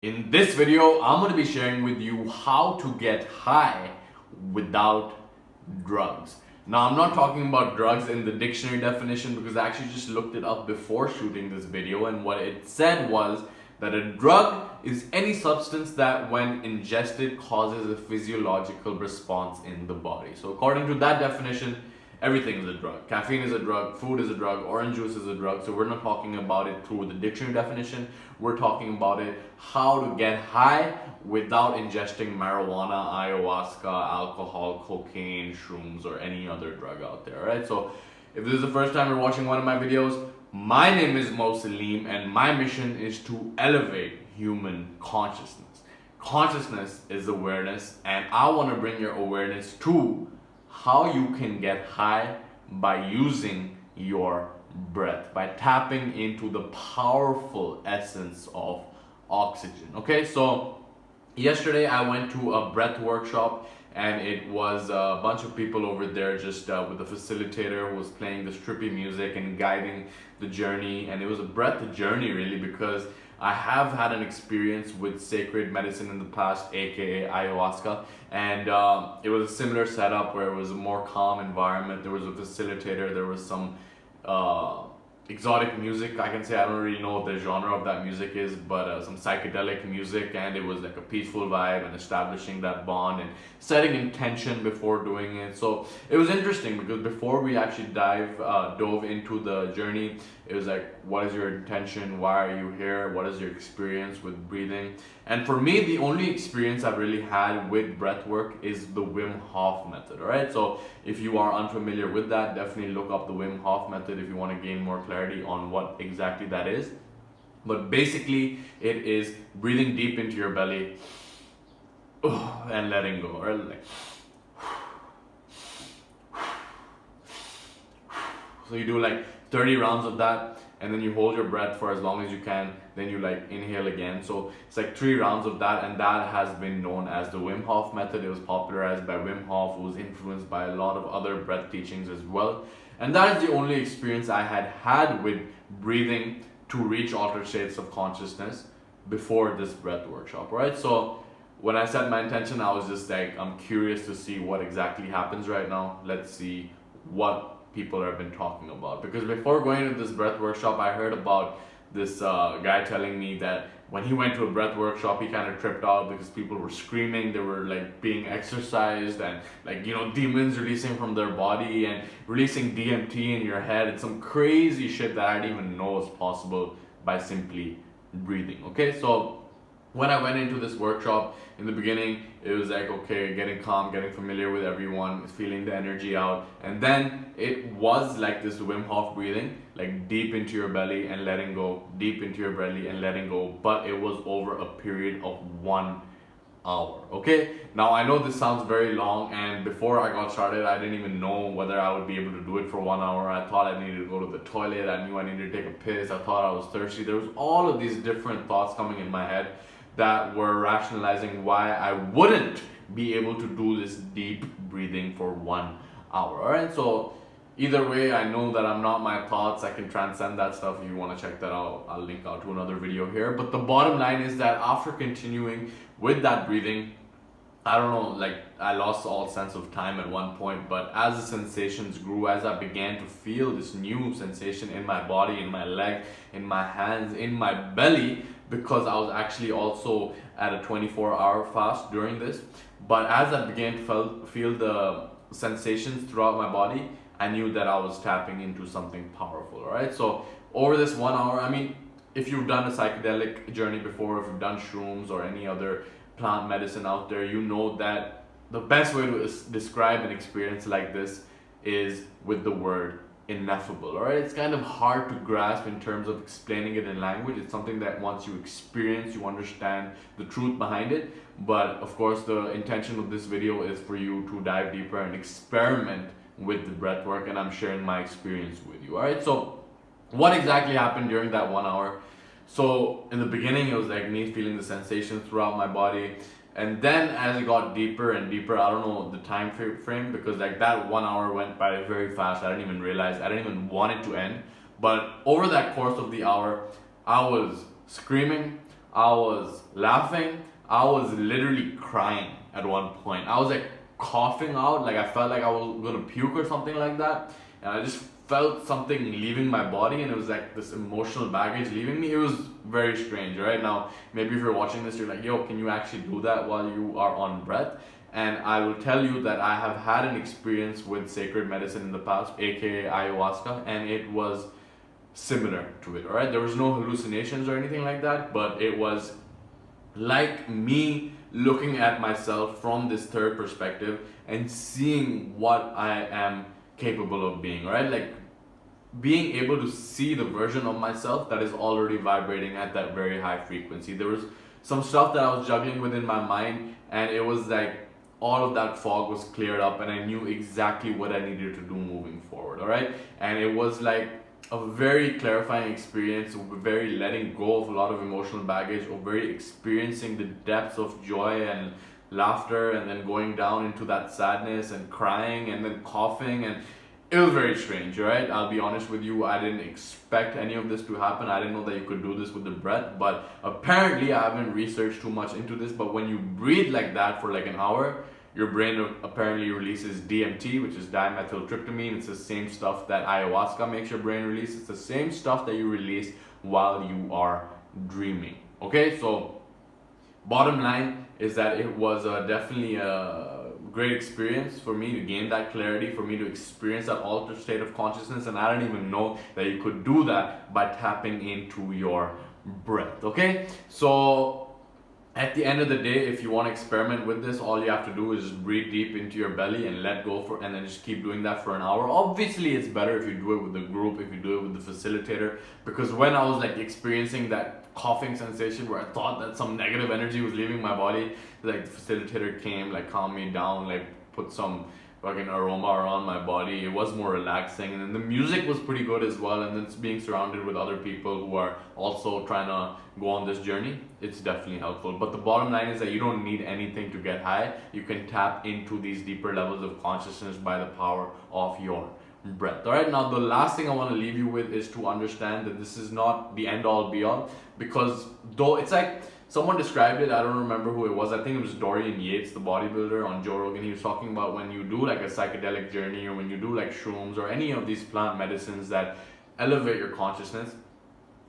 In this video, I'm going to be sharing with you how to get high without drugs. Now, I'm not talking about drugs in the dictionary definition because I actually just looked it up before shooting this video, and what it said was that a drug is any substance that when ingested causes a physiological response in the body. So according to that definition, everything is a drug. Caffeine is a drug, food is a drug, orange juice is a drug. So we're not talking about it through the dictionary definition. We're talking about it how to get high without ingesting marijuana, ayahuasca, alcohol, cocaine, shrooms, or any other drug out there, right? So if this is the first time you're watching one of my videos, my name is Mo Salim and my mission is to elevate human consciousness. Consciousness is awareness, and I want to bring your awareness to how you can get high by using your breath, by tapping into the powerful essence of oxygen. Okay, so yesterday I went to a breath workshop, and it was a bunch of people over there just with a facilitator who was playing this trippy music and guiding the journey. And it was a breath journey really, because I have had an experience with sacred medicine in the past, aka ayahuasca, and it was a similar setup where it was a more calm environment. There was a facilitator, there was some exotic music, I can say. I don't really know what the genre of that music is, but some psychedelic music, and it was like a peaceful vibe and establishing that bond and setting intention before doing it. So it was interesting because before we actually dove into the journey, it was like, what is your intention? Why are you here? What is your experience with breathing? And for me, the only experience I've really had with breath work is the Wim Hof method, all right? So if you are unfamiliar with that, definitely look up the Wim Hof method if you want to gain more clarity on what exactly that is. But basically, it is breathing deep into your belly and letting go, or like, so you do like 30 rounds of that, and then you hold your breath for as long as you can, then you like inhale again. So it's like 3 rounds of that, and that has been known as the Wim Hof method. It was popularized by Wim Hof, who was influenced by a lot of other breath teachings as well. And that is the only experience I had with breathing to reach altered states of consciousness before this breath workshop, right? So when I set my intention, I was just like, I'm curious to see what exactly happens right now. Let's see what people have been talking about. Because before going to this breath workshop, I heard about this guy telling me that when he went to a breath workshop, he kind of tripped out because people were screaming, they were like being exercised, and like, you know, demons releasing from their body and releasing DMT in your head. It's some crazy shit that I didn't even know was possible by simply breathing. Okay, so when I went into this workshop, in the beginning, it was like, okay, getting calm, getting familiar with everyone, feeling the energy out. And then it was like this Wim Hof breathing, like deep into your belly and letting go, deep into your belly and letting go. But it was over a period of 1 hour. Okay, now I know this sounds very long, and before I got started, I didn't even know whether I would be able to do it for 1 hour. I thought I needed to go to the toilet, I knew I needed to take a piss, I thought I was thirsty. There was all of these different thoughts coming in my head that were rationalizing why I wouldn't be able to do this deep breathing for 1 hour. All right, so either way, I know that I'm not my thoughts. I can transcend that stuff. If you want to check that out, I'll link out to another video here. But the bottom line is that after continuing with that breathing, I don't know, like I lost all sense of time at one point, but as the sensations grew, as I began to feel this new sensation in my body, in my leg, in my hands, in my belly, because I was actually also at a 24-hour fast during this. But as I began to feel the sensations throughout my body, I knew that I was tapping into something powerful, all right? So over this 1 hour, I mean, if you've done a psychedelic journey before, if you've done shrooms or any other plant medicine out there, you know that the best way to describe an experience like this is with the word ineffable. All right, it's kind of hard to grasp in terms of explaining it in language. It's something that once you experience, you understand the truth behind it. But of course, the intention of this video is for you to dive deeper and experiment with the breath work, and I'm sharing my experience with you. All right, so what exactly happened during that 1 hour? So in the beginning, it was like me feeling the sensations throughout my body. And then as it got deeper and deeper, I don't know the time frame, because like that 1 hour went by very fast. I didn't even realize, I didn't even want it to end. But over that course of the hour, I was screaming, I was laughing, I was literally crying at one point. I was like coughing out, like I felt like I was gonna puke or something like that. And I just felt something leaving my body, and it was like this emotional baggage leaving me. It was very strange, right? Now, maybe if you're watching this, you're like, yo, can you actually do that while you are on breath? And I will tell you that I have had an experience with sacred medicine in the past, aka ayahuasca, and it was similar to it, alright? There was no hallucinations or anything like that, but it was like me looking at myself from this third perspective and seeing what I am capable of being, right? Like being able to see the version of myself that is already vibrating at that very high frequency. There was some stuff that I was juggling within my mind, and it was like all of that fog was cleared up, and I knew exactly what I needed to do moving forward, all right? And it was like a very clarifying experience, very letting go of a lot of emotional baggage, or very experiencing the depths of joy and laughter, and then going down into that sadness and crying and then coughing. And it was very strange, right? I'll be honest with you, I didn't expect any of this to happen. I didn't know that you could do this with the breath, but apparently I haven't researched too much into this, but when you breathe like that for like an hour, your brain apparently releases DMT, which is dimethyltryptamine. It's the same stuff that ayahuasca makes your brain release. It's the same stuff that you release while you are dreaming. Okay, so bottom line is that it was definitely a great experience for me to gain that clarity, for me to experience that altered state of consciousness, and I didn't even know that you could do that by tapping into your breath. Okay, so at the end of the day, if you want to experiment with this, all you have to do is just breathe deep into your belly and let go for, and then just keep doing that for an hour. Obviously, it's better if you do it with the group, if you do it with the facilitator, because when I was like experiencing that coughing sensation where I thought that some negative energy was leaving my body, like the facilitator came, like calmed me down, like put some fucking aroma around my body. It was more relaxing, and then the music was pretty good as well, and then being surrounded with other people who are also trying to go on this journey, it's definitely helpful. But the bottom line is that you don't need anything to get high. You can tap into these deeper levels of consciousness by the power of your breath. All right, now the last thing I want to leave you with is to understand that this is not the end all be all, because though it's like someone described it, I don't remember who it was. I think it was Dorian Yates, the bodybuilder, on Joe Rogan. He was talking about when you do like a psychedelic journey, or when you do like shrooms or any of these plant medicines that elevate your consciousness,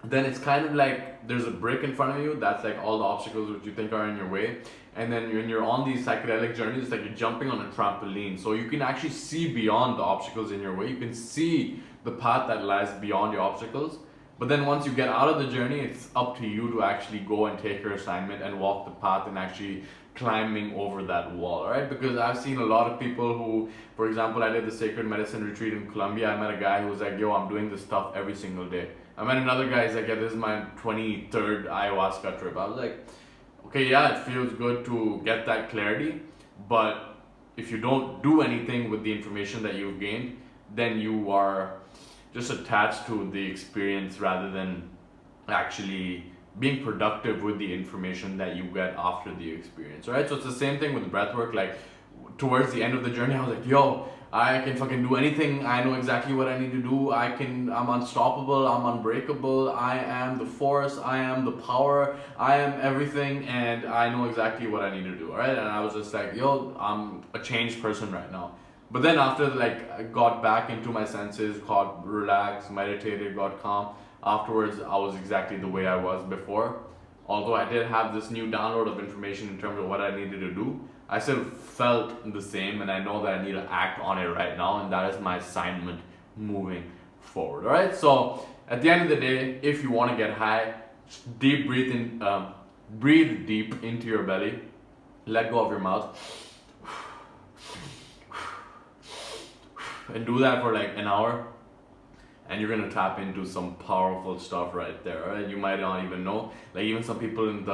then it's kind of like there's a brick in front of you that's like all the obstacles which you think are in your way. And then when you're on these psychedelic journeys, it's like you're jumping on a trampoline. So you can actually see beyond the obstacles in your way. You can see the path that lies beyond your obstacles. But then once you get out of the journey, it's up to you to actually go and take your assignment and walk the path and actually climbing over that wall, right? Because I've seen a lot of people who, for example, I did the sacred medicine retreat in Colombia. I met a guy who was like, yo, I'm doing this stuff every single day. I met another guy, he's like, yeah, this is my 23rd ayahuasca trip. I was like, okay, yeah, it feels good to get that clarity, but if you don't do anything with the information that you've gained, then you are just attached to the experience rather than actually being productive with the information that you get after the experience, right? So it's the same thing with breathwork. Like towards the end of the journey, I was like, yo, I can fucking do anything. I know exactly what I need to do. I'm unstoppable. I'm unbreakable. I am the force. I am the power. I am everything, and I know exactly what I need to do, right? And I was just like, yo, I'm a changed person right now. But then after like I got back into my senses, got relaxed, meditated, got calm, afterwards I was exactly the way I was before. Although I did have this new download of information in terms of what I needed to do, I still felt the same, and I know that I need to act on it right now, and that is my assignment moving forward. All right, so at the end of the day, if you want to get high, just deep breathe in, breathe deep into your belly, let go of your mouth, and do that for like an hour, and you're gonna tap into some powerful stuff right there. Right? You might not even know. Like even some people in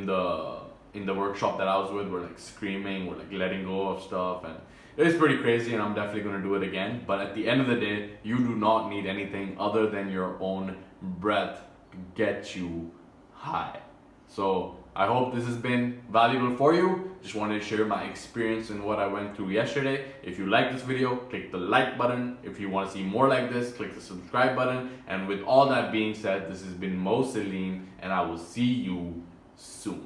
the workshop that I was with were like screaming, were like letting go of stuff, and it's pretty crazy. And I'm definitely gonna do it again. But at the end of the day, you do not need anything other than your own breath to get you high. So I hope this has been valuable for you. Just wanted to share my experience and what I went through yesterday. If you like this video, click the like button. If you want to see more like this, click the subscribe button. And with all that being said, this has been Mo Salim, and I will see you soon.